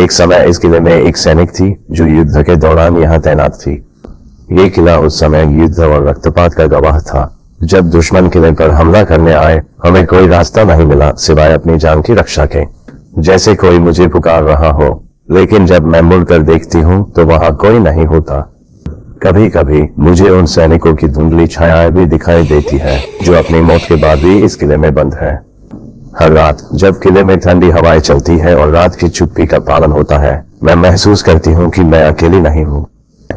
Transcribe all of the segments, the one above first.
एक समय इस किले में एक सैनिक थी जो युद्ध के दौरान यहाँ तैनात थी। ये किला उस समय युद्ध और रक्तपात का गवाह था। जब दुश्मन किले पर हमला करने आए, हमें कोई रास्ता नहीं मिला सिवाय अपनी जान की रक्षा के, जैसे कोई मुझे पुकार रहा हो। लेकिन जब मैं मुड़कर देखती हूँ तो वहाँ कोई नहीं होता। कभी कभी मुझे उन सैनिकों की धुंधली छायाएं भी दिखाई देती है जो अपनी मौत के बाद भी इस किले में बंद है। हर रात जब किले में ठंडी हवाएं चलती है और रात की चुप्पी का पालन होता है, मैं महसूस करती हूँ कि मैं अकेली नहीं हूँ।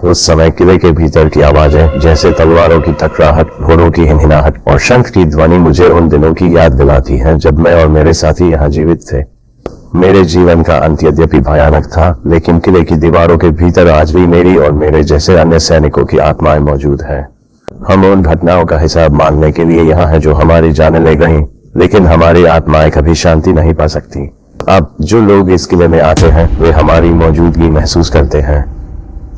उस समय किले के भीतर की आवाजें, जैसे तलवारों की टकराहट, घोड़ों की हिनहिनाहट और शंख की ध्वनि, मुझे उन दिनों की याद दिलाती है जब मैं और मेरे साथी यहाँ जीवित थे। मेरे जीवन का अंत यद्यपि भयानक था, लेकिन किले की दीवारों के भीतर आज भी मेरी और मेरे जैसे अन्य सैनिकों की आत्माएं मौजूद हैं। हम उन घटनाओं का हिसाब मांगने के लिए यहाँ हैं जो हमारी जानें ले गईं, लेकिन हमारी आत्माएं कभी शांति नहीं पा सकती। अब जो लोग इस किले में आते हैं वे हमारी मौजूदगी महसूस करते हैं,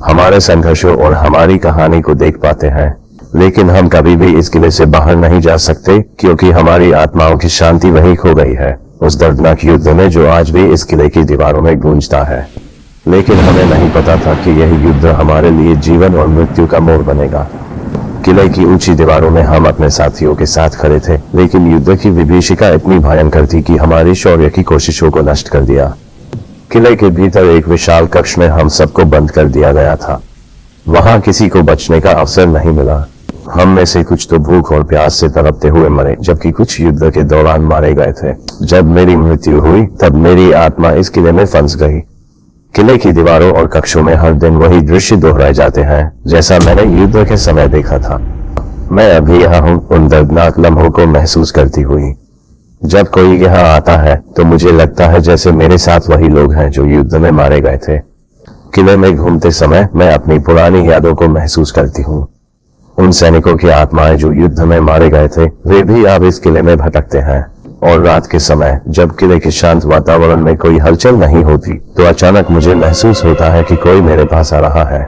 हमारे संघर्षों और हमारी कहानी को देख पाते हैं, लेकिन हम कभी भी इस किले से बाहर नहीं जा सकते क्योंकि हमारी आत्माओं की शांति वहीं खो गई है, उस दर्दनाक युद्ध में जो आज भी इस किले की दीवारों में गूंजता है। लेकिन हमें नहीं पता था कि यह युद्ध हमारे लिए जीवन और मृत्यु का मोड़ बनेगा। किले की ऊंची दीवारों में हम अपने साथियों के साथ खड़े थे, लेकिन युद्ध की विभीषिका इतनी भयंकर थी कि हमारी शौर्य की कोशिशों को नष्ट कर दिया। किले के भीतर एक विशाल कक्ष में हम सबको बंद कर दिया गया था। वहां किसी को बचने का अवसर नहीं मिला। हम में से कुछ तो भूख और प्यास से तड़पते हुए मरे, जबकि कुछ युद्ध के दौरान मारे गए थे। जब मेरी मृत्यु हुई तब मेरी आत्मा इस किले में फंस गई। किले की दीवारों और कक्षों में हर दिन वही दृश्य दोहराए जाते हैं जैसा मैंने युद्ध के समय देखा था। मैं अभी यहाँ हूँ, उन दर्दनाक लम्हों को महसूस करती हुई। जब कोई यहाँ आता है तो मुझे लगता है जैसे मेरे साथ वही लोग हैं जो युद्ध में मारे गए थे। किले में घूमते समय मैं अपनी पुरानी यादों को महसूस करती हूँ। उन सैनिकों की आत्माएं जो युद्ध में मारे गए थे, वे भी अब इस किले में भटकते हैं। और रात के समय जब किले के शांत वातावरण में कोई हलचल नहीं होती, तो अचानक मुझे महसूस होता है कि कोई मेरे पास आ रहा है।